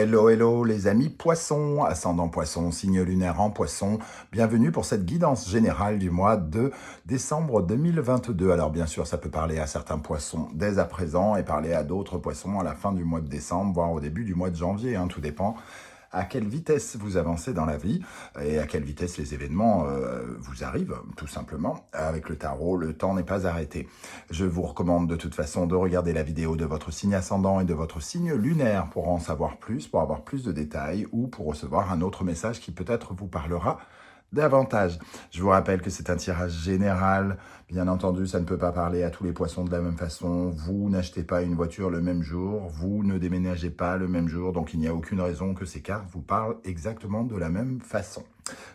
Hello, hello les amis poissons, ascendant poisson, signe lunaire en poisson. Bienvenue pour cette guidance générale du mois de décembre 2022. Alors bien sûr, ça peut parler à certains poissons dès à présent et parler à d'autres poissons à la fin du mois de décembre, voire au début du mois de janvier. Tout dépend à quelle vitesse vous avancez dans la vie et à quelle vitesse les événements vous arrivent, tout simplement. Avec le tarot, le temps n'est pas arrêté. Je vous recommande de toute façon de regarder la vidéo de votre signe ascendant et de votre signe lunaire pour en savoir plus, pour avoir plus de détails ou pour recevoir un autre message qui peut-être vous parlera davantage. Je vous rappelle que c'est un tirage général. Bien entendu, ça ne peut pas parler à tous les poissons de la même façon. Vous n'achetez pas une voiture le même jour. Vous ne déménagez pas le même jour. Donc, il n'y a aucune raison que ces cartes vous parlent exactement de la même façon.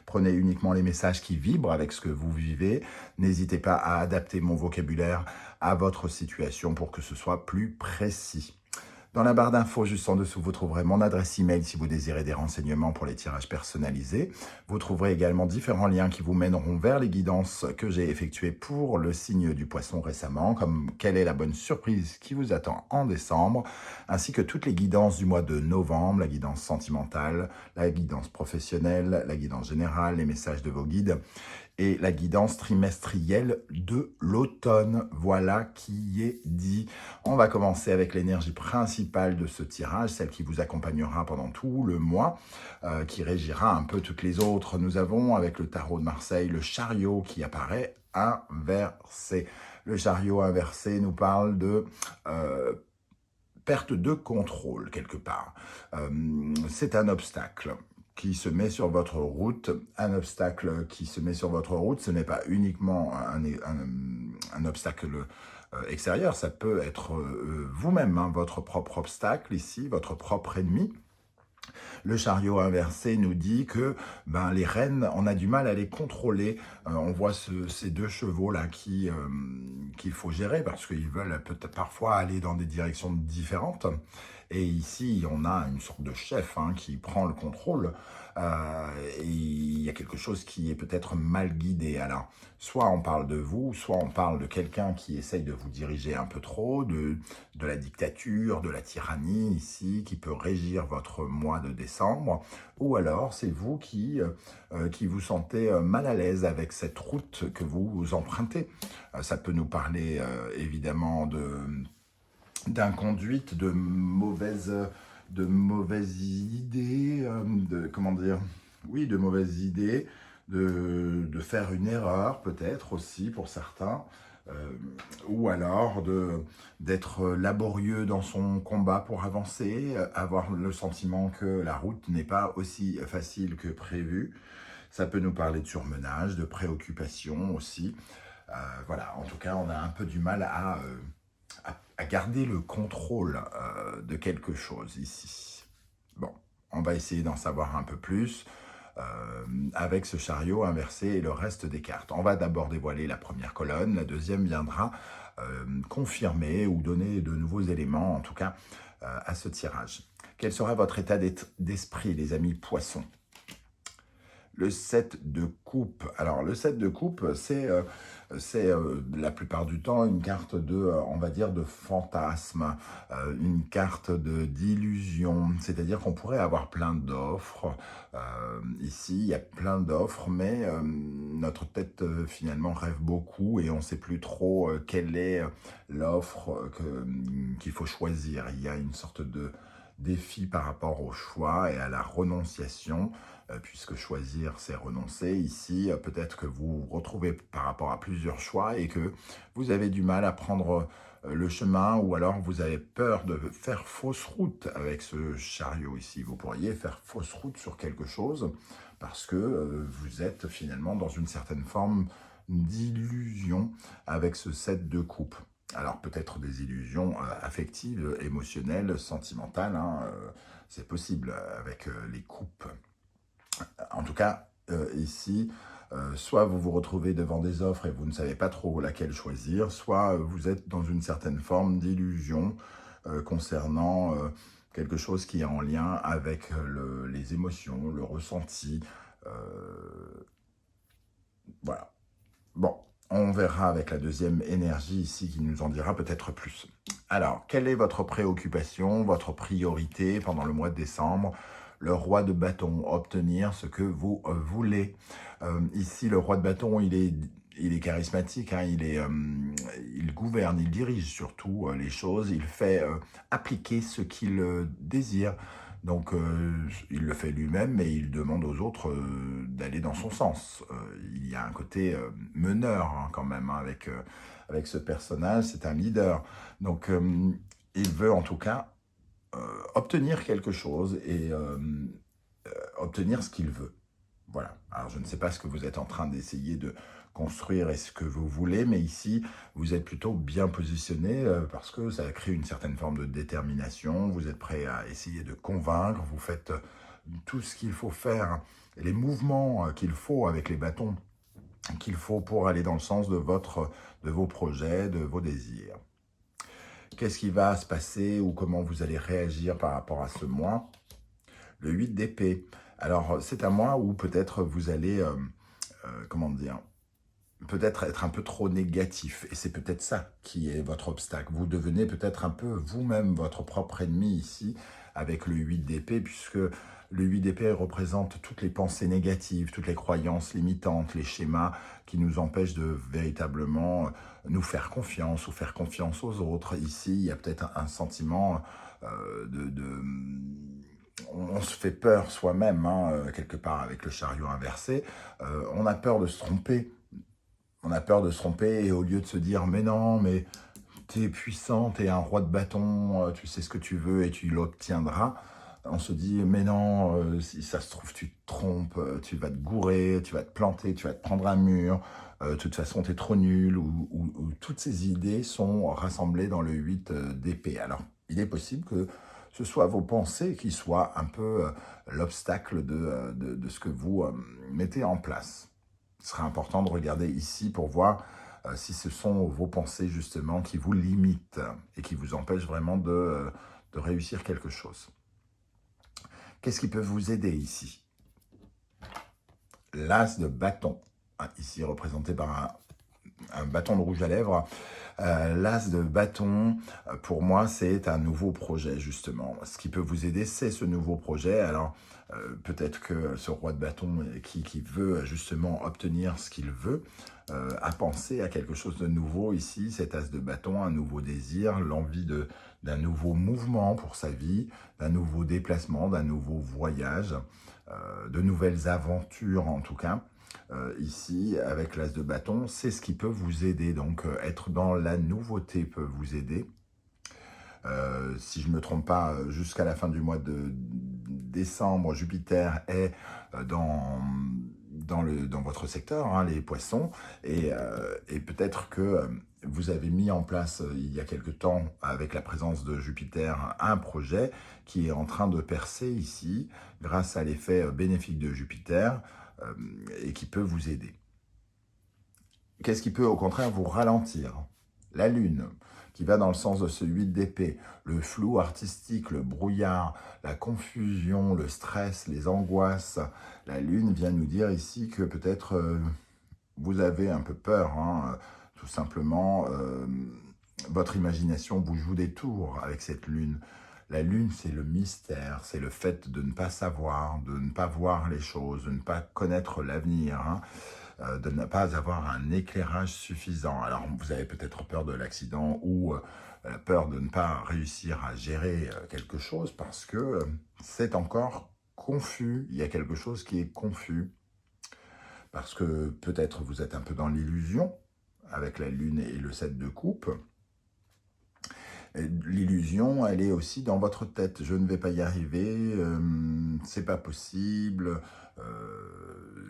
Prenez uniquement les messages qui vibrent avec ce que vous vivez. N'hésitez pas à adapter mon vocabulaire à votre situation pour que ce soit plus précis. Dans la barre d'infos juste en dessous, vous trouverez mon adresse email si vous désirez des renseignements pour les tirages personnalisés. Vous trouverez également différents liens qui vous mèneront vers les guidances que j'ai effectuées pour le signe du poisson récemment, comme quelle est la bonne surprise qui vous attend en décembre, ainsi que toutes les guidances du mois de novembre, la guidance sentimentale, la guidance professionnelle, la guidance générale, les messages de vos guides et la guidance trimestrielle de l'automne. Voilà qui est dit. On va commencer avec l'énergie principale de ce tirage, celle qui vous accompagnera pendant tout le mois, qui régira un peu toutes les autres. Nous avons, avec le tarot de Marseille, le chariot qui apparaît inversé. Le chariot inversé nous parle de perte de contrôle, quelque part. C'est un obstacle qui se met sur votre route. Un obstacle qui se met sur votre route, ce n'est pas uniquement un obstacle extérieur, ça peut être vous-même, votre propre obstacle ici, votre propre ennemi. Le chariot inversé nous dit que les rênes, on a du mal à les contrôler. On voit ces deux chevaux-là qu'il faut gérer parce qu'ils veulent peut-être parfois aller dans des directions différentes. Et ici, on a une sorte de chef qui prend le contrôle. Et il y a quelque chose qui est peut-être mal guidé. Alors, soit on parle de vous, soit on parle de quelqu'un qui essaye de vous diriger un peu trop, de la dictature, de la tyrannie ici, qui peut régir votre mois de décembre. Ou alors, c'est vous qui vous sentez mal à l'aise avec cette route que vous empruntez. Ça peut nous parler évidemment d'inconduite, de mauvaises idées, de mauvaises idées, de faire une erreur peut-être aussi pour certains, ou alors d'être laborieux dans son combat pour avancer, avoir le sentiment que la route n'est pas aussi facile que prévu. Ça peut nous parler de surmenage, de préoccupation aussi. Voilà, en tout cas, on a un peu du mal à garder le contrôle de quelque chose ici. Bon, on va essayer d'en savoir un peu plus avec ce chariot inversé et le reste des cartes. On va d'abord dévoiler la première colonne, la deuxième viendra confirmer ou donner de nouveaux éléments, en tout cas, à ce tirage. Quel sera votre état d'esprit, les amis poissons ? Le 7 de coupe. Alors, le 7 de coupe, c'est la plupart du temps une carte on va dire, de fantasme, une carte d'illusion. C'est-à-dire qu'on pourrait avoir plein d'offres. Ici, il y a plein d'offres, mais notre tête, finalement, rêve beaucoup et on ne sait plus trop quelle est l'offre qu'il faut choisir. Il y a une sorte de défi par rapport au choix et à la renonciation, puisque choisir, c'est renoncer. Ici, peut-être que vous vous retrouvez par rapport à plusieurs choix et que vous avez du mal à prendre le chemin, ou alors vous avez peur de faire fausse route avec ce chariot ici. Vous pourriez faire fausse route sur quelque chose parce que vous êtes finalement dans une certaine forme d'illusion avec ce 7 de coupe. Alors peut-être des illusions affectives, émotionnelles, sentimentales, c'est possible avec les coupes. En tout cas, ici, soit vous vous retrouvez devant des offres et vous ne savez pas trop laquelle choisir, soit vous êtes dans une certaine forme d'illusion concernant quelque chose qui est en lien avec les émotions, le ressenti. Voilà. Bon, on verra avec la deuxième énergie ici qui nous en dira peut-être plus. Alors, quelle est votre préoccupation, votre priorité pendant le mois de décembre? Le roi de bâton, obtenir ce que vous voulez. Ici, le roi de bâton, il est charismatique, hein, il gouverne, il dirige surtout les choses, il fait appliquer ce qu'il désire. Donc, il le fait lui-même, mais il demande aux autres d'aller dans son sens. Il y a un côté meneur hein, quand même hein, avec ce personnage, c'est un leader. Donc, il veut en tout cas obtenir quelque chose et obtenir ce qu'il veut. Voilà. Alors, je ne sais pas ce que vous êtes en train d'essayer de construire et ce que vous voulez, mais ici, vous êtes plutôt bien positionné parce que ça crée une certaine forme de détermination. Vous êtes prêt à essayer de convaincre. Vous faites tout ce qu'il faut faire, les mouvements qu'il faut avec les bâtons qu'il faut pour aller dans le sens de vos projets, de vos désirs. Qu'est-ce qui va se passer ou comment vous allez réagir par rapport à ce mois? Le 8 d'épée. Alors, c'est un mois où peut-être vous allez, comment dire, peut-être être un peu trop négatif. Et c'est peut-être ça qui est votre obstacle. Vous devenez peut-être un peu vous-même votre propre ennemi ici avec le 8 d'épée, puisque le 8 d'épée représente toutes les pensées négatives, toutes les croyances limitantes, les schémas qui nous empêchent de véritablement nous faire confiance ou faire confiance aux autres. Ici, il y a peut-être un sentiment on se fait peur soi-même, hein, quelque part avec le chariot inversé. On a peur de se tromper. On a peur de se tromper et au lieu de se dire « mais non, mais t'es puissant, t'es un roi de bâton, tu sais ce que tu veux et tu l'obtiendras », on se dit « mais non, si ça se trouve, tu te trompes, tu vas te gourer, tu vas te planter, tu vas te prendre un mur, de toute façon, t'es trop nul », ou toutes ces idées sont rassemblées dans le 8 d'épée. Alors, il est possible que ce soit vos pensées qui soient un peu l'obstacle de ce que vous mettez en place. Ce sera important de regarder ici pour voir si ce sont vos pensées justement qui vous limitent et qui vous empêchent vraiment de réussir quelque chose. Qu'est-ce qui peut vous aider ici? L'as de bâton, ici représenté par un bâton de rouge à lèvres. L'as de bâton, pour moi, c'est un nouveau projet, justement. Ce qui peut vous aider, c'est ce nouveau projet. Alors, peut-être que ce roi de bâton qui veut justement obtenir ce qu'il veut, a pensé à quelque chose de nouveau ici, cet as de bâton, un nouveau désir, l'envie d'un nouveau mouvement pour sa vie, d'un nouveau déplacement, d'un nouveau voyage, de nouvelles aventures en tout cas. Ici, avec l'as de bâton, c'est ce qui peut vous aider. Donc, être dans la nouveauté peut vous aider. Si je ne me trompe pas, jusqu'à la fin du mois de décembre, Jupiter est dans votre secteur, hein, les poissons, et peut-être que vous avez mis en place, il y a quelque temps, avec la présence de Jupiter, un projet qui est en train de percer ici, grâce à l'effet bénéfique de Jupiter, et qui peut vous aider. Qu'est-ce qui peut au contraire vous ralentir? La Lune, qui va dans le sens de ce 8 d'épée, le flou artistique, le brouillard, la confusion, le stress, les angoisses. La Lune vient nous dire ici que peut-être vous avez un peu peur, hein, tout simplement. Votre imagination vous joue des tours avec cette Lune. La Lune, c'est le mystère, c'est le fait de ne pas savoir, de ne pas voir les choses, de ne pas connaître l'avenir, hein, de ne pas avoir un éclairage suffisant. Alors, vous avez peut-être peur de l'accident ou peur de ne pas réussir à gérer quelque chose parce que c'est encore confus. Il y a quelque chose qui est confus parce que peut-être vous êtes un peu dans l'illusion avec la Lune et le 7 de coupe. L'illusion, elle est aussi dans votre tête. Je ne vais pas y arriver, c'est pas possible,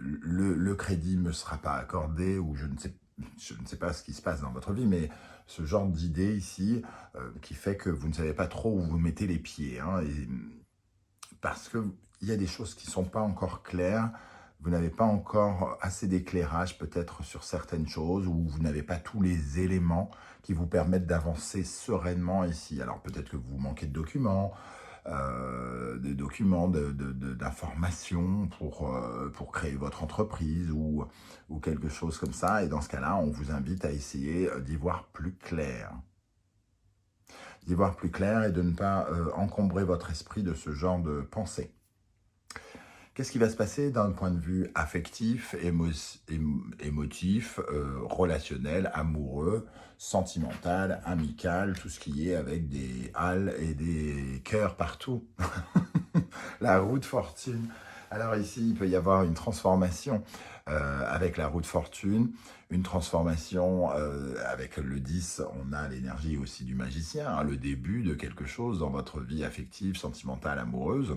le crédit ne me sera pas accordé, ou je ne sais pas ce qui se passe dans votre vie, mais ce genre d'idée ici qui fait que vous ne savez pas trop où vous mettez les pieds. Hein, parce qu'il y a des choses qui ne sont pas encore claires. Vous n'avez pas encore assez d'éclairage peut-être sur certaines choses ou vous n'avez pas tous les éléments qui vous permettent d'avancer sereinement ici. Alors peut-être que vous manquez de documents, d'informations pour créer votre entreprise ou quelque chose comme ça. Et dans ce cas-là, on vous invite à essayer d'y voir plus clair. d'y voir plus clair et de ne pas encombrer votre esprit de ce genre de pensée. Qu'est-ce qui va se passer d'un point de vue affectif, émotif, relationnel, amoureux, sentimental, amical, tout ce qui est avec des halles et des cœurs partout? La roue de fortune. Alors ici, il peut y avoir une transformation avec la roue de fortune, une transformation avec le 10, on a l'énergie aussi du magicien, hein, le début de quelque chose dans votre vie affective, sentimentale, amoureuse.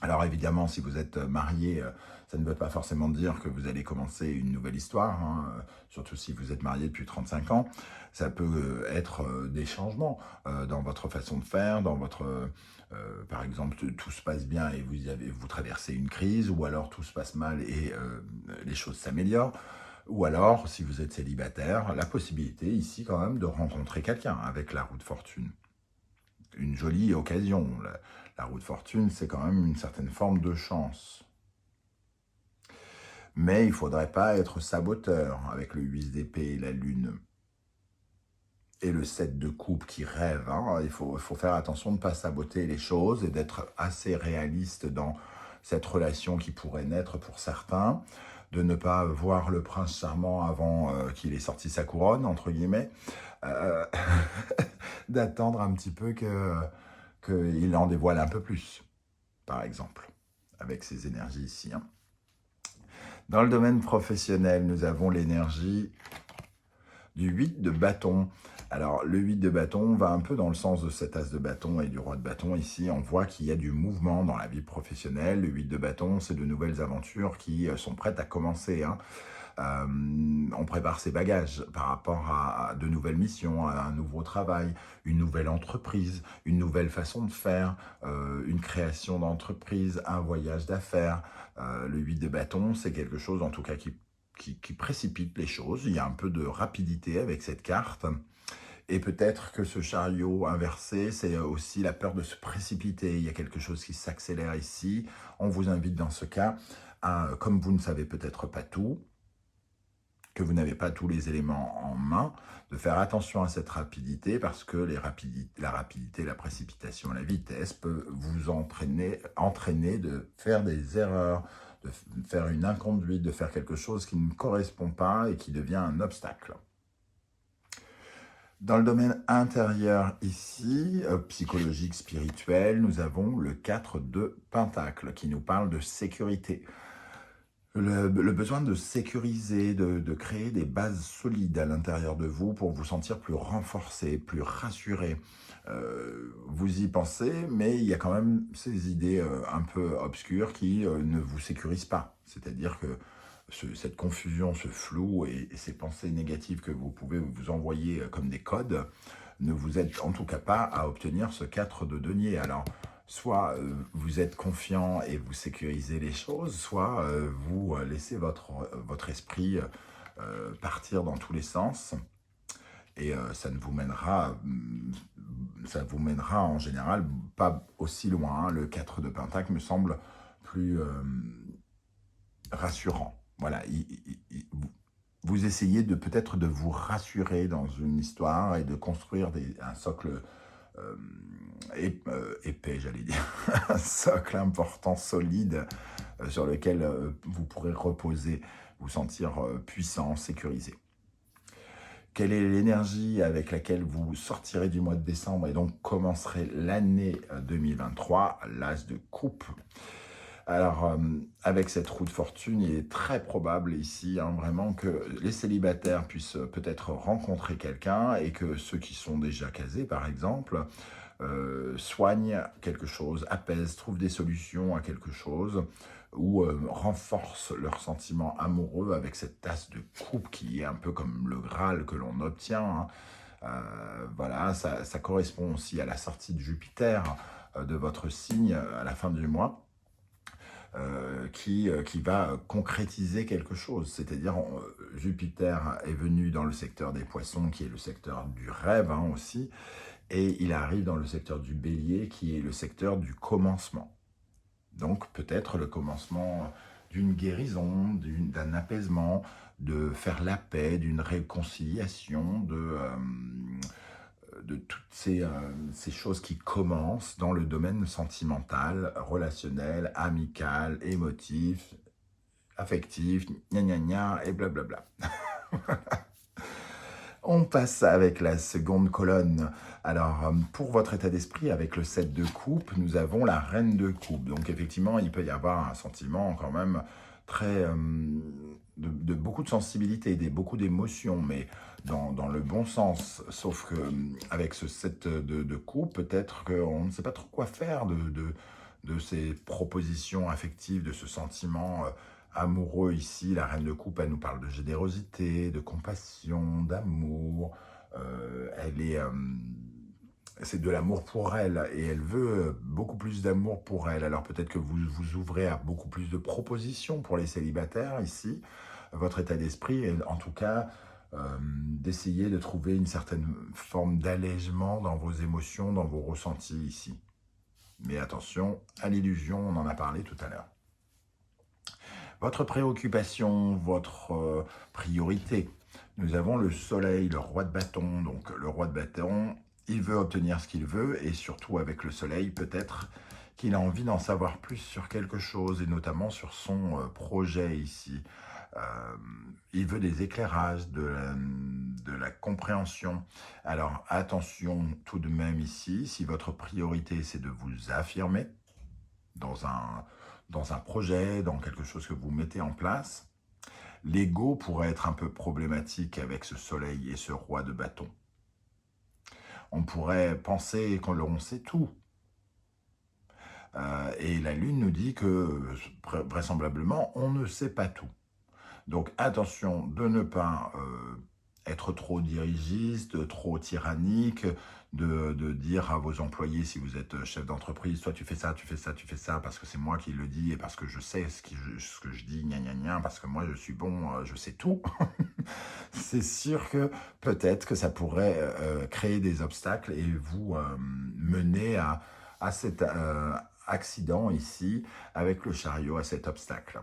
Alors évidemment, si vous êtes marié, ça ne veut pas forcément dire que vous allez commencer une nouvelle histoire, hein, surtout si vous êtes marié depuis 35 ans. Ça peut être des changements dans votre façon de faire, dans votre... par exemple, tout se passe bien et vous traversez une crise, ou alors tout se passe mal et les choses s'améliorent. Ou alors, si vous êtes célibataire, la possibilité ici quand même de rencontrer quelqu'un avec la roue de fortune. Une jolie occasion. La roue de fortune, c'est quand même une certaine forme de chance. Mais il ne faudrait pas être saboteur avec le 8 d'épée et la lune. Et le 7 de coupe qui rêve. Hein. Il faut faire attention de ne pas saboter les choses et d'être assez réaliste dans cette relation qui pourrait naître pour certains. De ne pas voir le prince charmant avant qu'il ait sorti sa couronne, entre guillemets. D'attendre un petit peu qu'il en dévoile un peu plus, par exemple, avec ces énergies ici. Hein. Dans le domaine professionnel, nous avons l'énergie du 8 de bâton. Alors, le 8 de bâton va un peu dans le sens de cet as de bâton et du roi de bâton. Ici, on voit qu'il y a du mouvement dans la vie professionnelle. Le 8 de bâton, c'est de nouvelles aventures qui sont prêtes à commencer. Hein. On prépare ses bagages par rapport à de nouvelles missions, à un nouveau travail, une nouvelle entreprise, une nouvelle façon de faire, une création d'entreprise, un voyage d'affaires. Le 8 de bâton, c'est quelque chose en tout cas qui précipite les choses. Il y a un peu de rapidité avec cette carte. Et peut-être que ce chariot inversé, c'est aussi la peur de se précipiter. Il y a quelque chose qui s'accélère ici. On vous invite dans ce cas, comme vous ne savez peut-être pas tout, que vous n'avez pas tous les éléments en main, de faire attention à cette rapidité parce que la rapidité, la précipitation, la vitesse peut vous entraîner de faire des erreurs, de faire une inconduite, de faire quelque chose qui ne correspond pas et qui devient un obstacle. Dans le domaine intérieur ici, psychologique, spirituel, nous avons le 4 de Pentacle qui nous parle de sécurité. Le besoin de sécuriser, de créer des bases solides à l'intérieur de vous pour vous sentir plus renforcé, plus rassuré. Vous y pensez, mais il y a quand même ces idées un peu obscures qui ne vous sécurisent pas. C'est-à-dire que cette confusion, ce flou et ces pensées négatives que vous pouvez vous envoyer comme des codes ne vous aident en tout cas pas à obtenir ce 4 de denier. Alors, soit vous êtes confiant et vous sécurisez les choses, soit vous laissez votre esprit partir dans tous les sens. Et ça vous mènera en général pas aussi loin. Hein. Le 4 de Pentacle me semble plus rassurant. Voilà, vous essayez peut-être de vous rassurer dans une histoire et de construire un socle épais, j'allais dire, un socle important, solide, sur lequel vous pourrez reposer, vous sentir puissant, sécurisé. Quelle est l'énergie avec laquelle vous sortirez du mois de décembre et donc commencerez l'année 2023, l'as de coupe. Alors, avec cette roue de fortune, il est très probable ici, hein, vraiment, que les célibataires puissent peut-être rencontrer quelqu'un et que ceux qui sont déjà casés, par exemple, soignent quelque chose, apaisent, trouvent des solutions à quelque chose ou renforcent leurs sentiments amoureux avec cette tasse de coupe qui est un peu comme le Graal que l'on obtient. Hein. Voilà, ça correspond aussi à la sortie de Jupiter de votre signe à la fin du mois. Qui va concrétiser quelque chose. C'est-à-dire, Jupiter est venu dans le secteur des poissons, qui est le secteur du rêve hein, aussi, et il arrive dans le secteur du bélier, qui est le secteur du commencement. Donc, peut-être le commencement d'une guérison, d'un apaisement, de faire la paix, d'une réconciliation, de toutes ces choses qui commencent dans le domaine sentimental, relationnel, amical, émotif, affectif, gna gna gna, et blablabla. On passe avec la seconde colonne. Alors, pour votre état d'esprit, avec le 7 de coupe, nous avons la reine de coupe. Donc, effectivement, il peut y avoir un sentiment quand même très... de beaucoup de sensibilité, beaucoup d'émotions, mais dans le bon sens. Sauf que avec ce 7 de coupe, peut-être qu'on ne sait pas trop quoi faire de ces propositions affectives, de ce sentiment amoureux ici. La reine de coupe, elle nous parle de générosité, de compassion, d'amour. C'est de l'amour pour elle et elle veut beaucoup plus d'amour pour elle. Alors peut-être que vous vous ouvrez à beaucoup plus de propositions pour les célibataires ici. Votre état d'esprit est en tout cas d'essayer de trouver une certaine forme d'allègement dans vos émotions, dans vos ressentis ici. Mais attention à l'illusion, on en a parlé tout à l'heure. Votre préoccupation, votre priorité. Nous avons le soleil, le roi de bâton. Donc le roi de bâton, il veut obtenir ce qu'il veut et surtout avec le soleil, peut-être qu'il a envie d'en savoir plus sur quelque chose et notamment sur son projet ici. Il veut des éclairages, de la compréhension. Alors attention tout de même ici, si votre priorité c'est de vous affirmer dans un projet, dans quelque chose que vous mettez en place, l'ego pourrait être un peu problématique avec ce soleil et ce roi de bâton. On pourrait penser qu'on sait tout. Et la lune nous dit que, vraisemblablement, on ne sait pas tout. Donc attention de ne pas être trop dirigiste, trop tyrannique, de dire à vos employés, si vous êtes chef d'entreprise, toi tu fais ça, tu fais ça, tu fais ça, parce que c'est moi qui le dis et parce que je sais ce que je dis, gna gna gna, parce que moi je suis bon, je sais tout. C'est sûr que peut-être que ça pourrait créer des obstacles et vous mener à cet accident ici avec le chariot, à cet obstacle.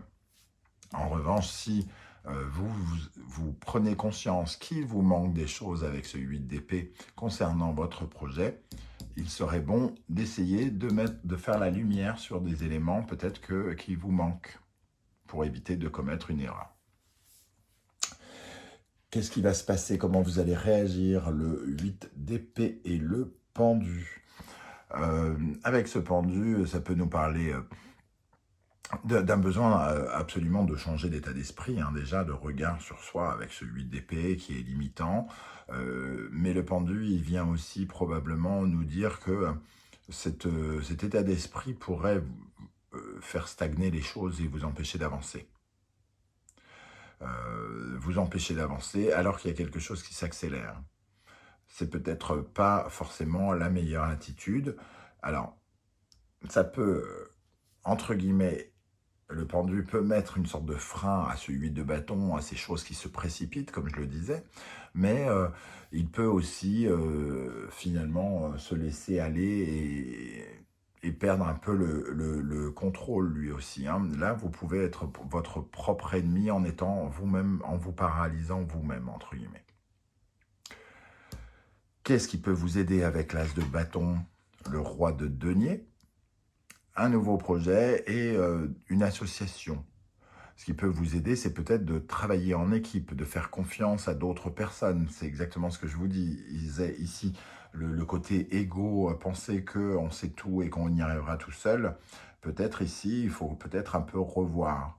En revanche, si vous prenez conscience qu'il vous manque des choses avec ce 8 d'épée concernant votre projet, il serait bon d'essayer de faire la lumière sur des éléments peut-être qui vous manquent pour éviter de commettre une erreur. Qu'est-ce qui va se passer? Comment vous allez réagir? Le 8 d'épée et le pendu. Avec ce pendu, ça peut nous parler d'un besoin absolument de changer d'état d'esprit, hein, déjà de regard sur soi avec ce 8 d'épée qui est limitant. Mais le pendu, il vient aussi probablement nous dire que cet état d'esprit pourrait faire stagner les choses et vous empêcher d'avancer. Vous empêcher d'avancer alors qu'il y a quelque chose qui s'accélère. C'est peut-être pas forcément la meilleure attitude. Alors, ça peut, entre guillemets, le pendu peut mettre une sorte de frein à ce 8 de bâton, à ces choses qui se précipitent, comme je le disais, mais il peut aussi finalement se laisser aller et perdre un peu le contrôle lui aussi. Hein. Là, vous pouvez être votre propre ennemi en étant vous-même, en vous paralysant vous-même, entre guillemets. Qu'est-ce qui peut vous aider avec l'as de bâton? Le roi de denier, un nouveau projet et une association. Ce qui peut vous aider, c'est peut-être de travailler en équipe, de faire confiance à d'autres personnes. C'est exactement ce que je vous dis. Ici, le côté égo, penser qu'on sait tout et qu'on y arrivera tout seul. Peut-être ici, il faut peut-être un peu revoir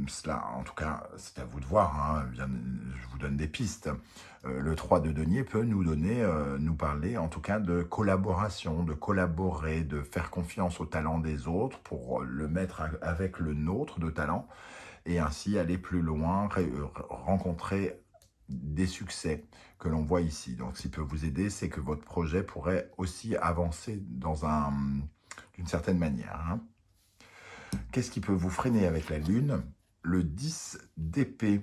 cela. En tout cas, c'est à vous de voir. Hein. Je vous donne des pistes. Le 3 de denier peut nous parler en tout cas de collaboration, de collaborer, de faire confiance au talent des autres pour le mettre avec le nôtre de talent et ainsi aller plus loin, rencontrer des succès que l'on voit ici. Donc, ce qui peut vous aider, c'est que votre projet pourrait aussi avancer d'une certaine manière. Hein. Qu'est-ce qui peut vous freiner avec la Lune? Le 10 d'épée.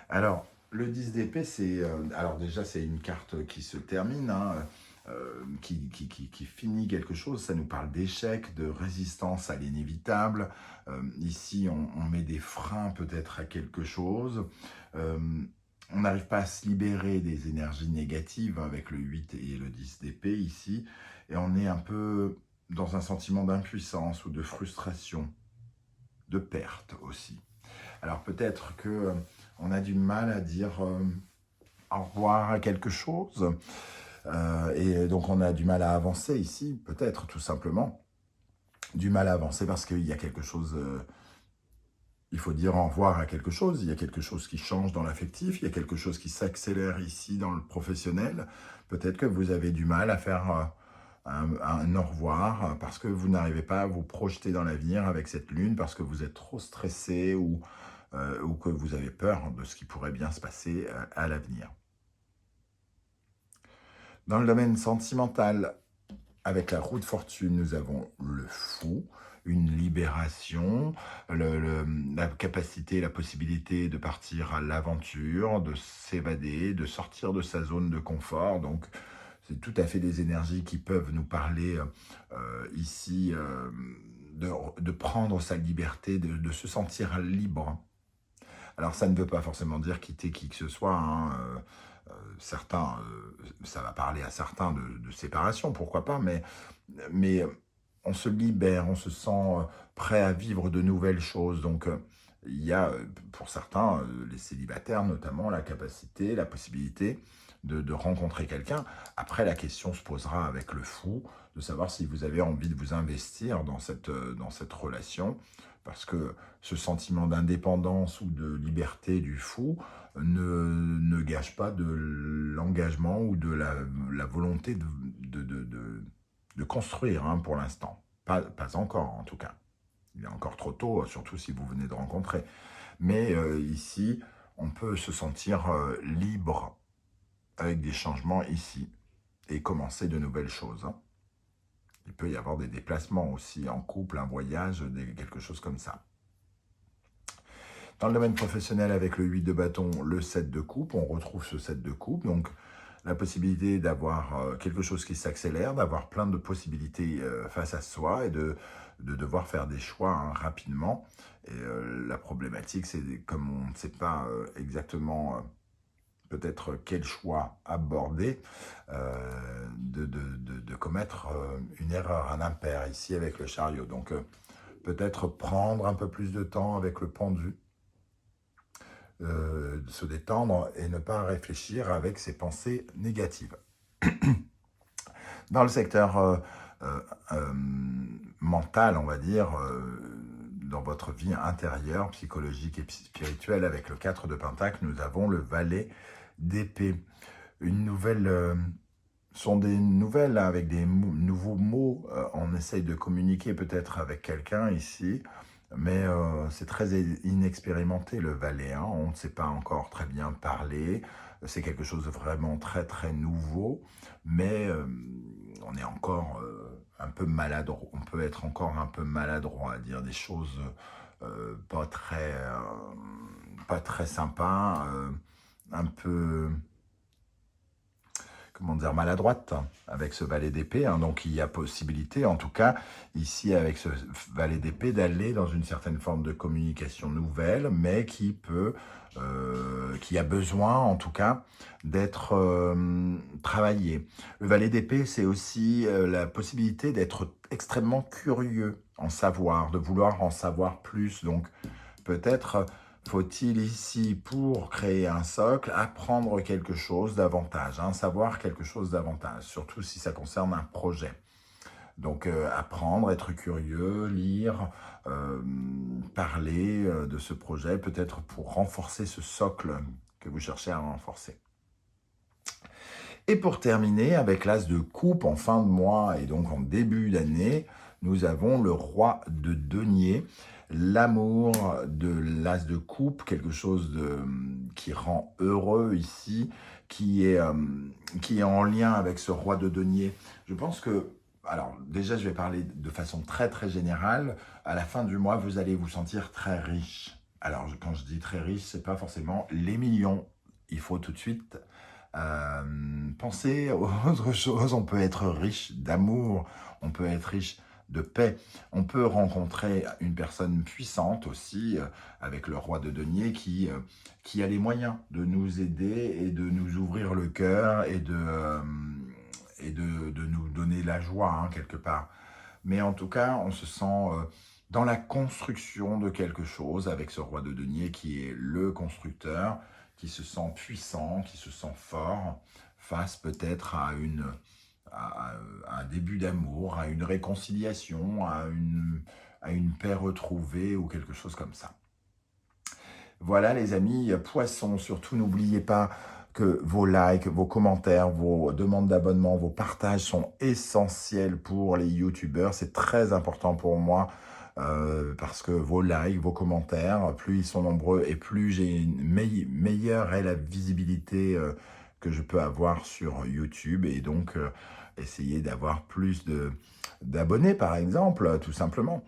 Alors, le 10 d'épée, c'est... alors déjà, c'est une carte qui se termine, hein, qui finit quelque chose. Ça nous parle d'échec, de résistance à l'inévitable. Ici, on met des freins peut-être à quelque chose. on n'arrive pas à se libérer des énergies négatives avec le 8 et le 10 d'épée ici, et on est un peu dans un sentiment d'impuissance ou de frustration, de perte aussi. Alors peut-être que on a du mal à dire au revoir à quelque chose, et donc on a du mal à avancer ici, peut-être tout simplement. Du mal à avancer parce qu'il y a quelque chose, il faut dire au revoir à quelque chose, il y a quelque chose qui change dans l'affectif, il y a quelque chose qui s'accélère ici dans le professionnel. Peut-être que vous avez du mal à faire un au revoir parce que vous n'arrivez pas à vous projeter dans l'avenir avec cette lune, parce que vous êtes trop stressé ou que vous avez peur de ce qui pourrait bien se passer à l'avenir. Dans le domaine sentimental, avec la roue de fortune, nous avons le fou, une libération, la capacité, la possibilité de partir à l'aventure, de s'évader, de sortir de sa zone de confort. Donc, c'est tout à fait des énergies qui peuvent nous parler ici de prendre sa liberté, de se sentir libre. Alors, ça ne veut pas forcément dire quitter qui que ce soit, hein. Certains, ça va parler à certains de séparation, pourquoi pas, mais on se libère, on se sent prêt à vivre de nouvelles choses. Donc, il y a, pour certains, les célibataires notamment, la capacité, la possibilité de rencontrer quelqu'un. Après, la question se posera avec le fou, de savoir si vous avez envie de vous investir dans cette relation, parce que ce sentiment d'indépendance ou de liberté du fou ne gâche pas de l'engagement ou de la volonté de construire, hein, pour l'instant. Pas encore, en tout cas. Il est encore trop tôt, surtout si vous venez de rencontrer. Mais ici, on peut se sentir libre avec des changements ici et commencer de nouvelles choses, hein. Il peut y avoir des déplacements aussi en couple, un voyage, quelque chose comme ça. Dans le domaine professionnel, avec le 8 de bâton, le 7 de coupe, on retrouve ce 7 de coupe. Donc, la possibilité d'avoir quelque chose qui s'accélère, d'avoir plein de possibilités face à soi et de devoir faire des choix, hein, rapidement. Et la problématique, c'est comme on ne sait pas exactement peut-être quel choix aborder, de commettre une erreur, un impair ici avec le chariot. Donc, peut-être prendre un peu plus de temps avec le pendu, de se détendre et ne pas réfléchir avec ses pensées négatives. Dans le secteur mental, on va dire, dans votre vie intérieure, psychologique et spirituelle, avec le 4 de Pentacle, nous avons le valet d'épée. Une nouvelle... sont des nouvelles avec des nouveaux mots. On essaye de communiquer peut-être avec quelqu'un ici, mais c'est très inexpérimenté le valet, hein. On ne sait pas encore très bien parler. C'est quelque chose de vraiment très très nouveau, mais on est encore un peu maladroit. On peut être encore un peu maladroit à dire des choses pas très sympas, un peu, comment dire, maladroite avec ce valet d'épée, hein. Donc il y a possibilité, en tout cas, ici avec ce valet d'épée, d'aller dans une certaine forme de communication nouvelle, mais qui a besoin, en tout cas, d'être travaillé. Le valet d'épée, c'est aussi la possibilité d'être extrêmement curieux en savoir, de vouloir en savoir plus. Donc peut-être faut-il ici, pour créer un socle, apprendre quelque chose davantage, hein, savoir quelque chose davantage, surtout si ça concerne un projet. Donc apprendre, être curieux, lire, parler de ce projet, peut-être pour renforcer ce socle que vous cherchez à renforcer. Et pour terminer, avec l'as de coupe en fin de mois et donc en début d'année, nous avons le roi de denier, l'amour de l'as de coupe, quelque chose qui rend heureux ici, qui est en lien avec ce roi de denier. Je pense que, alors déjà je vais parler de façon très très générale, à la fin du mois vous allez vous sentir très riche. Alors quand je dis très riche, c'est pas forcément les millions, il faut tout de suite penser à autre chose. On peut être riche d'amour, on peut être riche de paix. On peut rencontrer une personne puissante aussi, avec le roi de denier, qui a les moyens de nous aider et de nous ouvrir le cœur et de nous donner la joie, hein, quelque part. Mais en tout cas, on se sent dans la construction de quelque chose avec ce roi de denier qui est le constructeur, qui se sent puissant, qui se sent fort, face peut-être à un début d'amour, à une réconciliation, à une paix retrouvée ou quelque chose comme ça. Voilà les amis, poissons, surtout n'oubliez pas que vos likes, vos commentaires, vos demandes d'abonnement, vos partages sont essentiels pour les youtubeurs. C'est très important pour moi parce que vos likes, vos commentaires, plus ils sont nombreux et plus j'ai une meilleure est la visibilité que je peux avoir sur YouTube et donc essayer d'avoir plus d'abonnés par exemple, tout simplement.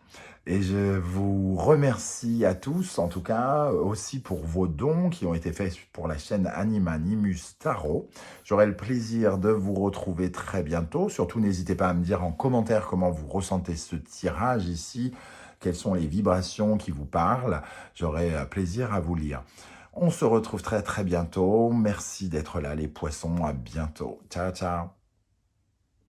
Et je vous remercie à tous, en tout cas, aussi pour vos dons qui ont été faits pour la chaîne Animanimus Tarot. J'aurai le plaisir de vous retrouver très bientôt. Surtout, n'hésitez pas à me dire en commentaire comment vous ressentez ce tirage ici, quelles sont les vibrations qui vous parlent. J'aurai plaisir à vous lire. On se retrouve très très bientôt. Merci d'être là les poissons, à bientôt. Ciao ciao.